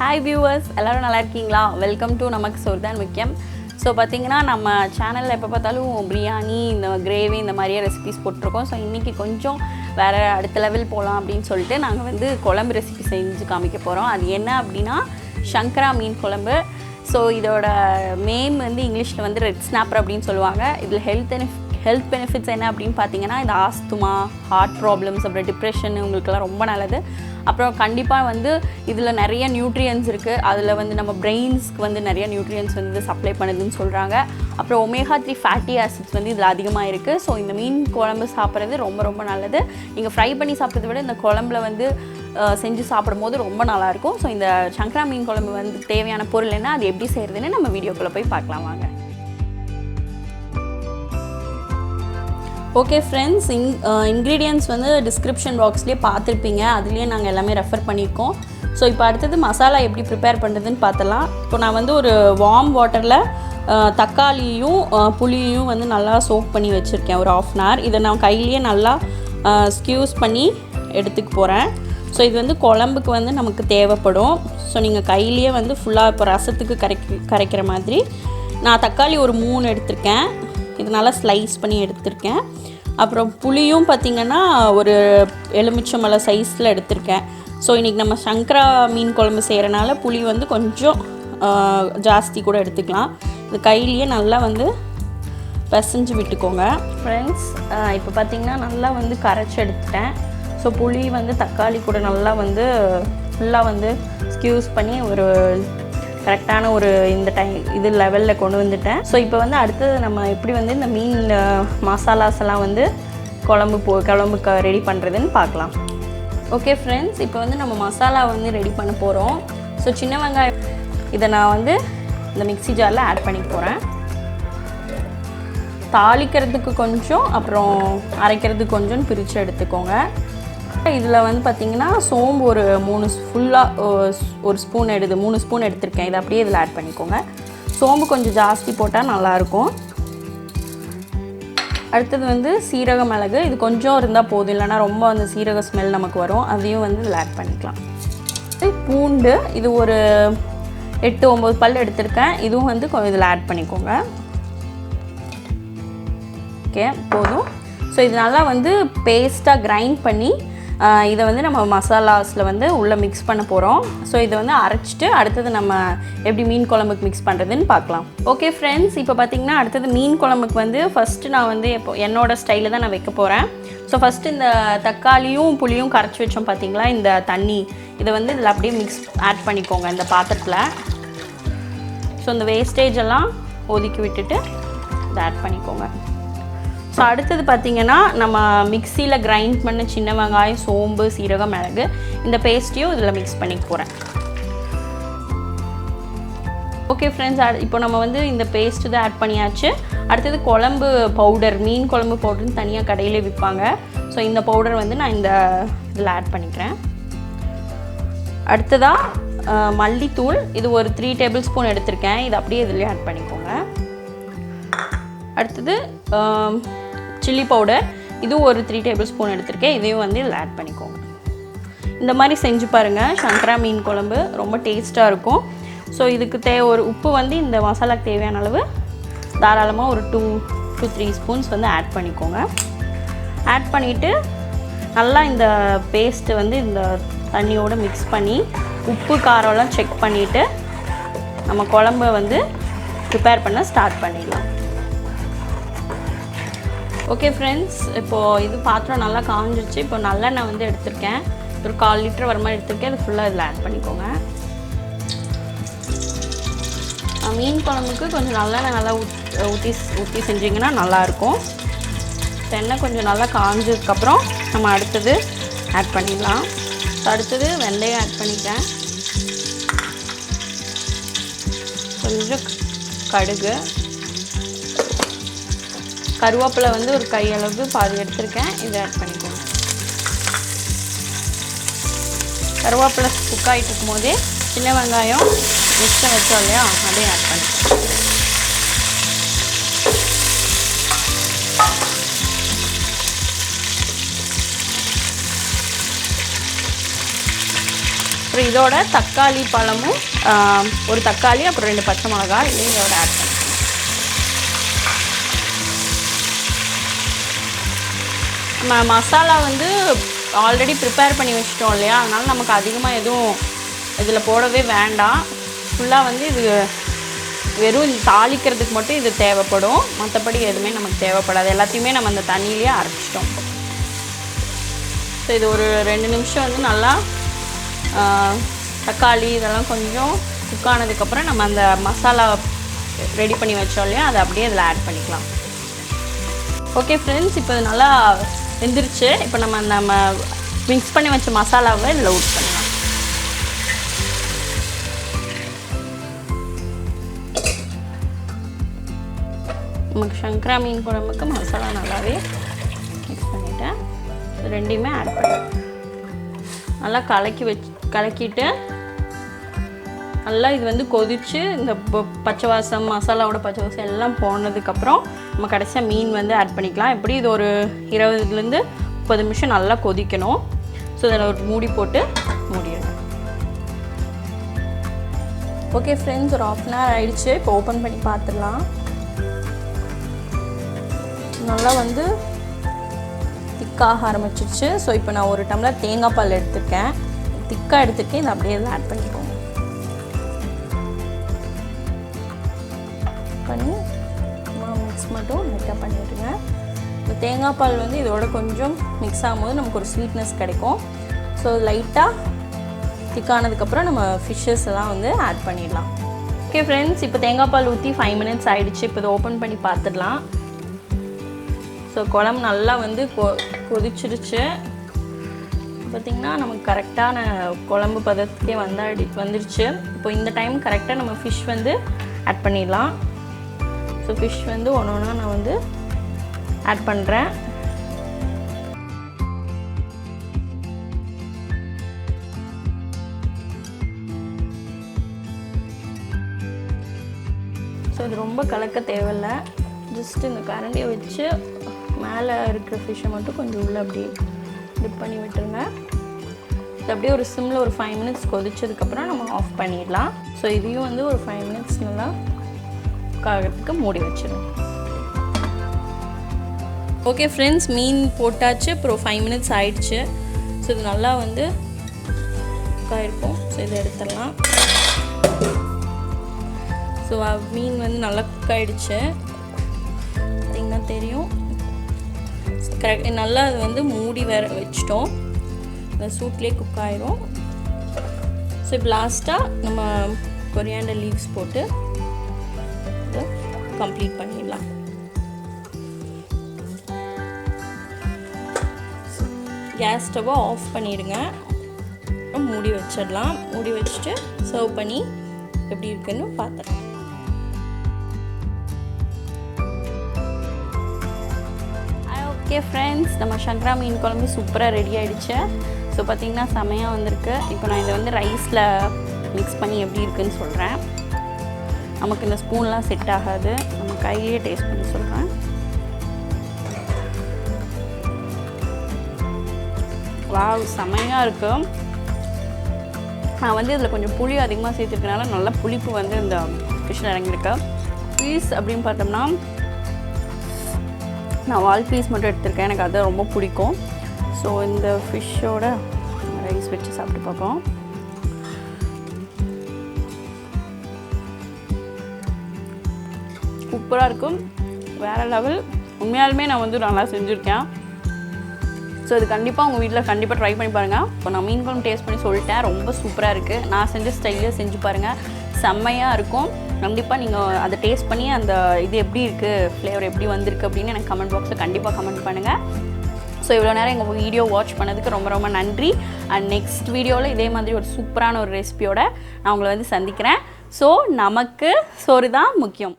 Hi viewers, எல்லாரும் நல்லா இருக்கீங்களா? வெல்கம் டு நமக்கு சோறுதான் முக்கியம். ஸோ பார்த்தீங்கன்னா நம்ம சேனலில் எப்போ பார்த்தாலும் பிரியாணி இந்த கிரேவி இந்த மாதிரியே ரெசிபிஸ் போட்டிருக்கோம். ஸோ இன்றைக்கி கொஞ்சம் வேறு அடுத்த லெவல் போகலாம் அப்படின்னு சொல்லிட்டு நாங்கள் வந்து குழம்பு ரெசிபி செஞ்சு காமிக்க போகிறோம். அது என்ன அப்படின்னா சங்கரா மீன் குழம்பு. ஸோ இதோட நேம் வந்து இங்கிலீஷில் வந்து ரெட் ஸ்னாப்பர் அப்படின்னு சொல்லுவாங்க. இதில் ஹெல்த் பெனிஃபிட்ஸ் என்ன அப்படின்னு பார்த்தீங்கன்னா இந்த ஆஸ்துமா, ஹார்ட் ப்ராப்ளம்ஸ், அப்புறம் டிப்ரெஷன் உங்களுக்கெல்லாம் ரொம்ப நல்லது. அப்புறம் கண்டிப்பாக வந்து இதில் நிறைய நியூட்ரியன்ஸ் இருக்குது. அதில் வந்து நம்ம பிரெயின்ஸ்க்கு வந்து நிறைய நியூட்ரியன்ஸ் வந்து சப்ளை பண்ணுதுன்னு சொல்கிறாங்க. அப்புறம் ஒமேகா 3 ஃபேட்டி ஆசிட்ஸ் வந்து இதில் அதிகமாக இருக்குது. ஸோ இந்த மீன் குழம்பு சாப்பிட்றது ரொம்ப ரொம்ப நல்லது. நீங்கள் ஃப்ரை பண்ணி சாப்பிட்றத விட இந்த குழம்புல வந்து செஞ்சு சாப்பிடும் போது ரொம்ப நல்லாயிருக்கும். ஸோ இந்த சங்கரா மீன் குழம்பு வந்து தேவையான பொருள் என்ன, அது எப்படி செய்கிறதுன்னு நம்ம வீடியோக்குள்ளே போய் பார்க்கலாம் வாங்க. ஓகே ஃப்ரெண்ட்ஸ், இன்க்ரீடியன்ட்ஸ் வந்து டிஸ்கிரிப்ஷன் பாக்ஸ்லேயே பார்த்துருப்பீங்க. அதுலேயே நாங்கள் எல்லாமே ரெஃபர் பண்ணியிருக்கோம். ஸோ இப்போ அடுத்தது மசாலா எப்படி ப்ரிப்பேர் பண்ணுறதுன்னு பார்த்தலாம். இப்போ நான் வந்து ஒரு வார்ம் வாட்டரில் தக்காளியும் புளியையும் வந்து நல்லா சோக் பண்ணி வச்சுருக்கேன் ஒரு 1/2 hour. இதை நான் கையிலேயே நல்லா ஸ்க்யூஸ் பண்ணி எடுத்துக்க போகிறேன். ஸோ இது வந்து குழம்புக்கு வந்து நமக்கு தேவைப்படும். ஸோ நீங்கள் கையிலேயே வந்து ஃபுல்லாக இப்போ ரசத்துக்கு கரைக்கிற மாதிரி நான் தக்காளி ஒரு 3 எடுத்திருக்கேன். இது நல்லா ஸ்லைஸ் பண்ணி எடுத்திருக்கேன். அப்புறம் புளியும் பார்த்திங்கன்னா ஒரு எலுமிச்சம்பழம் சைஸில் எடுத்திருக்கேன். ஸோ இன்றைக்கி நம்ம சங்கரா மீன் குழம்பு செய்கிறனால புளி வந்து கொஞ்சம் ஜாஸ்தி கூட எடுத்துக்கலாம். இது கையிலேயே நல்லா வந்து பிசைஞ்சு விட்டுக்கோங்க ஃப்ரெண்ட்ஸ். இப்போ பார்த்திங்கன்னா நல்லா வந்து கரைச்சி எடுத்துட்டேன். ஸோ புளி வந்து தக்காளி கூட நல்லா வந்து ஃபுல்லாக வந்து ஸ்க்யூஸ் பண்ணி ஒரு கரெக்டான ஒரு இந்த இது லெவலில் கொண்டு வந்துட்டேன். ஸோ இப்போ வந்து அடுத்தது நம்ம எப்படி வந்து இந்த மீன் மசாலாஸ் எல்லாம் வந்து குழம்புக்கு ரெடி பண்ணுறதுன்னு பார்க்கலாம். ஓகே ஃப்ரெண்ட்ஸ், இப்போ வந்து நம்ம மசாலா வந்து ரெடி பண்ண போகிறோம். ஸோ சின்ன வெங்காயம் இதை நான் வந்து இந்த மிக்ஸி ஜாரில் ஆட் பண்ணிக்க போகிறேன். தாளிக்கிறதுக்கு கொஞ்சம் அப்புறம் அரைக்கிறதுக்கு கொஞ்சம் பிரித்து எடுத்துக்கோங்க. இதில் வந்து பார்த்திங்கன்னா சோம்பு ஒரு 3 ஃபுல்லாக ஒரு ஸ்பூன் 3 ஸ்பூன் எடுத்திருக்கேன். இதை அப்படியே இதில் ஆட் பண்ணிக்கோங்க. சோம்பு கொஞ்சம் ஜாஸ்தி போட்டால் நல்லாயிருக்கும். அடுத்தது வந்து சீரக மிளகு, இது கொஞ்சம் இருந்தால் போதும், இல்லைனா ரொம்ப அந்த சீரக ஸ்மெல் நமக்கு வரும். அதையும் வந்து இதில் ஆட் பண்ணிக்கலாம். பூண்டு இது ஒரு 8-9 பல் எடுத்திருக்கேன். இதுவும் வந்து இதில் ஆட் பண்ணிக்கோங்க. ஓகே, போதும். ஸோ இது நல்லா வந்து பேஸ்ட்டாக கிரைண்ட் பண்ணி இதை வந்து நம்ம மசாலாஸில் வந்து உள்ளே மிக்ஸ் பண்ண போகிறோம். ஸோ இதை வந்து அரைச்சிட்டு அடுத்தது நம்ம எப்படி மீன் குழம்புக்கு மிக்ஸ் பண்ணுறதுன்னு பார்க்கலாம். ஓகே ஃப்ரெண்ட்ஸ், இப்போ பார்த்திங்கன்னா அடுத்தது மீன் குழம்புக்கு வந்து ஃபஸ்ட்டு நான் வந்து என்னோடய ஸ்டைலில் தான் நான் வைக்க போகிறேன். ஸோ ஃபஸ்ட்டு இந்த தக்காளியும் புளியும் கரைச்சி வச்சோம் பார்த்திங்களா, இந்த தண்ணி இதை வந்து இதில் அப்படியே ஆட் பண்ணிக்கோங்க இந்த பாத்திரத்தில். ஸோ இந்த வேஸ்டேஜ் எல்லாம் ஒதுக்கி விட்டுட்டு இதை ஆட் பண்ணிக்கோங்க. ஸோ அடுத்தது பார்த்திங்கன்னா நம்ம மிக்சியில் கிரைண்ட் பண்ண சின்ன வெங்காயம், சோம்பு, சீரகம், மிளகு இந்த பேஸ்ட்டையும் இதில் மிக்ஸ் பண்ணிக்க போகிறேன். ஓகே ஃப்ரெண்ட்ஸ், இப்போ நம்ம வந்து இந்த பேஸ்ட்டு தான் ஆட் பண்ணியாச்சு. அடுத்தது குழம்பு பவுடர், மீன் குழம்பு பவுடர்னு தனியாக கடையிலே விற்பாங்க. ஸோ இந்த பவுடர் வந்து நான் இந்த இதில் ஆட் பண்ணிக்கிறேன். அடுத்ததாக மல்லித்தூள், இது ஒரு 3 டேபிள் ஸ்பூன் எடுத்திருக்கேன். இது அப்படியே இதிலே ஆட் பண்ணிக்கோங்க. அடுத்தது சில்லி பவுடர், இதுவும் ஒரு 3 டேபிள் ஸ்பூன் எடுத்திருக்கேன். இதையும் வந்து இதில் ஆட் பண்ணிக்கோங்க. இந்த மாதிரி செஞ்சு பாருங்கள், சங்கரா மீன் குழம்பு ரொம்ப டேஸ்ட்டாக இருக்கும். ஸோ இதுக்கு ஒரு உப்பு வந்து இந்த மசாலாக்கு தேவையான அளவு தாராளமாக ஒரு 2-3 ஸ்பூன்ஸ் வந்து ஆட் பண்ணிக்கோங்க. ஆட் பண்ணிவிட்டு நல்லா இந்த பேஸ்ட்டு வந்து இந்த தண்ணியோடு மிக்ஸ் பண்ணி உப்பு காரம்லாம் செக் பண்ணிவிட்டு நம்ம குழம்பை வந்து ப்ரிப்பேர் பண்ண ஸ்டார்ட் பண்ணிடலாம். ஓகே ஃப்ரெண்ட்ஸ், இப்போது இது பாத்திரம் நல்லா காஞ்சிருச்சு. இப்போ நல்லெண்ணெய் வந்து எடுத்திருக்கேன், ஒரு 1/4 லிட்டர் வர மாதிரி எடுத்திருக்கேன். அது ஃபுல்லாக இதில் ஆட் பண்ணிக்கோங்க. மீன் குழம்புக்கு கொஞ்சம் நல்லெண்ணெய் நல்லா ஊற்றி செஞ்சிங்கன்னா நல்லாயிருக்கும். எண்ணெய் கொஞ்சம் நல்லா காஞ்சதுக்கப்புறம் நம்ம அடுத்தது ஆட் பண்ணிடலாம். அடுத்தது வெந்தயம் ஆட் பண்ணிட்டேன், கொஞ்சம் கடுகு, கருவேப்பிலை வந்து ஒரு கையளவு பாதி எடுத்திருக்கேன். இதை ஆட் பண்ணிக்கோங்க. கருவேப்பிலை குக் ஆகிட்டு இருக்கும் போதே சின்ன வெங்காயம் மிக்ஸை வச்சோம் இல்லையா, அதையும் ஆட் பண்ணிக்கோங்க. அப்புறம் இதோட தக்காளி பழமும் ஒரு தக்காளி அப்புறம் 2 பச்சை மிளகாய் இதையும் இதோட ஆட் பண்ணிக்கலாம். நம்ம மசாலா வந்து ஆல்ரெடி ப்ரிப்பேர் பண்ணி வச்சிட்டோம் இல்லையா, அதனால் நமக்கு அதிகமாக எதுவும் இதில் போடவே வேண்டாம். ஃபுல்லாக வந்து இது வெறும் தாளிக்கிறதுக்கு மட்டும் இது தேவைப்படும், மற்றபடி எதுவுமே நமக்கு தேவைப்படாது. எல்லாத்தையுமே நம்ம அந்த தண்ணியிலேயே அரைச்சிட்டோம். ஸோ இது ஒரு 2 நிமிஷம் வந்து நல்லா தக்காளி இதெல்லாம் கொஞ்சம் குக் ஆனதுக்கப்புறம் நம்ம அந்த மசாலா ரெடி பண்ணி வச்சோம் இல்லையா, அதை அப்படியே இதில் ஆட் பண்ணிக்கலாம். ஓகே ஃப்ரெண்ட்ஸ், இப்போ இது நல்லா வெந்துருச்சு. இப்போ நம்ம மிக்ஸ் பண்ணி வச்ச மசாலாவை இதில் ஊட் பண்ணலாம். நமக்கு சங்கரா மீன் குழம்புக்கு மசாலா நல்லாவே மிக்ஸ் பண்ணிவிட்டேன். ரெண்டையுமே ஆட் பண்ணேன். நல்லா கலக்கிட்டு நல்லா இது வந்து கொதித்து இந்த பச்சை வாசம் மசாலாவோட பச்சை வாசம் எல்லாம் போனதுக்கப்புறம் நம்ம கடைசியாக மீன் வந்து ஆட் பண்ணிக்கலாம். எப்படி இது ஒரு 20 to 30 நிமிஷம் நல்லா கொதிக்கணும். ஸோ இதில் ஒரு மூடி போட்டு மூடிடுங்க. ஓகே ஃப்ரெண்ட்ஸ், ஒரு 1/2 hour ஆகிடுச்சு. இப்போ ஓப்பன் பண்ணி பார்த்துடலாம். நல்லா வந்து திக்காக ஆரம்பிச்சிருச்சு. ஸோ இப்போ நான் ஒரு டம்ளர் தேங்காய் பால் எடுத்துருக்கேன். திக்காக எடுத்துருக்கேன். இதை அப்படியே இதில் ஆட் பண்ணிக்கோங்க. பண்ணி மிக்ஸ் மட்டும் லைட்டாக பண்ணிவிடுங்க. இந்த தேங்காய் பால் வந்து இதோட கொஞ்சம் மிக்ஸ் ஆகும்போது நமக்கு ஒரு ஸ்வீட்னஸ் கிடைக்கும். ஸோ லைட்டாக திக்கானதுக்கப்புறம் நம்ம ஃபிஷ்ஷஸ் எல்லாம் வந்து ஆட் பண்ணிடலாம். ஓகே ஃப்ரெண்ட்ஸ், இப்போ தேங்காய் பால் ஊற்றி 5 minutes ஆகிடுச்சு. இப்போ இதை ஓப்பன் பண்ணி பார்த்துடலாம். ஸோ குழம்பு நல்லா வந்து கொதிச்சிருச்சு. பார்த்திங்கன்னா நமக்கு கரெக்டான குழம்பு பதத்துக்கே வந்துருச்சு. இப்போ இந்த டைம் கரெக்டாக நம்ம ஃபிஷ் வந்து ஆட் பண்ணிடலாம். ஸோ ஃபிஷ் வந்து ஒன்று ஒன்றா நான் வந்து ஆட் பண்ணுறேன். ஸோ இது ரொம்ப கலக்க தேவையில்லை. ஜஸ்ட் இந்த கரண்டியை வச்சு மேலே இருக்கிற ஃபிஷ்ஷை மட்டும் கொஞ்சம் உள்ளே அப்படியே டிப் பண்ணி விட்டுருங்க. இது அப்படியே ஒரு சிம்மில் ஒரு 5 minutes கொதிச்சதுக்கப்புறம் நம்ம ஆஃப் பண்ணிடலாம். ஸோ இதையும் வந்து ஒரு 5 minutes நல்லா காகிறதுக்கு மூடி வச்சிடும். ஓகே ஃப்ரெண்ட்ஸ், மீன் போட்டாச்சு. அப்புறம் 5 minutes ஆயிடுச்சு. ஸோ இது நல்லா வந்து காயிருக்கும். ஸோ இதை எடுத்துடலாம். ஸோ மீன் வந்து நல்லா குக் ஆகிடுச்சு. பார்த்திங்கன்னா தெரியும். கரெக்ட் நல்லா அது வந்து மூடி வச்சிட்டோம். அந்த சூட்லேயே குக் ஆயிரும். ஸோ இப்போ லாஸ்ட்டாக நம்ம கொரியாண்டர் லீவ்ஸ் போட்டு இதை கம்ப்ளீட் பண்ணிடலாம். கேஸ் ஸ்டவ்வை ஆஃப் பண்ணிடுங்க. அப்புறம் மூடி வச்சிடலாம். மூடி வச்சுட்டு சர்வ் பண்ணி எப்படி இருக்குன்னு பார்த்துடலாம். ஓகே ஃப்ரெண்ட்ஸ், நம்ம சங்கரா மீன் குழம்பு சூப்பராக ரெடி ஆகிடுச்சு. ஸோ பார்த்திங்கன்னா செமையாக வந்திருக்கு. இப்போ நான் இதை வந்து ரைஸில் மிக்ஸ் பண்ணி எப்படி இருக்குன்னு சொல்கிறேன். நமக்கு இந்த ஸ்பூன்லாம் செட் ஆகாது, நம்ம கையிலேயே டேஸ்ட் பண்ணி சொல்கிறேன். வாவ், செமையாக இருக்கும். நான் வந்து இதில் கொஞ்சம் புளி அதிகமாக சேர்த்துருக்கனால நல்லா புளிப்பு வந்து இந்த ஃபிஷ்ஷில் இறங்கியிருக்கு. பீஸ் அப்படின்னு பார்த்தோம்னா நான் வால் பீஸ் மட்டும் எடுத்திருக்கேன். எனக்கு அது ரொம்ப பிடிக்கும். ஸோ இந்த ஃபிஷ்ஷோட ரைஸ் வச்சு சாப்பிட்டு பார்ப்போம். சூப்பராக இருக்கும், வேறு லெவல். உண்மையாலுமே நான் வந்து நல்லா செஞ்சுருக்கேன். ஸோ இது கண்டிப்பாக உங்கள் வீட்டில் கண்டிப்பாக ட்ரை பண்ணி பாருங்கள். இப்போ நான் மீன் குழம்பு டேஸ்ட் பண்ணி சொல்லிட்டேன், ரொம்ப சூப்பராக இருக்குது. நான் செஞ்ச ஸ்டைலில் செஞ்சு பாருங்கள், செம்மையாக இருக்கும். கண்டிப்பாக நீங்கள் அதை டேஸ்ட் பண்ணி அந்த இது எப்படி இருக்குது, ஃப்ளேவர் எப்படி வந்திருக்கு அப்படின்னு எனக்கு கமெண்ட் பாக்ஸில் கண்டிப்பாக கமெண்ட் பண்ணுங்கள். ஸோ இவ்வளோ நேரம் எங்கள் வீடியோ வாட்ச் பண்ணதுக்கு ரொம்ப ரொம்ப நன்றி. அண்ட் நெக்ஸ்ட் வீடியோவில் இதே மாதிரி ஒரு சூப்பரான ஒரு ரெசிபியோட நான் உங்களை வந்து சந்திக்கிறேன். ஸோ நமக்கு சோறு தான் முக்கியம்.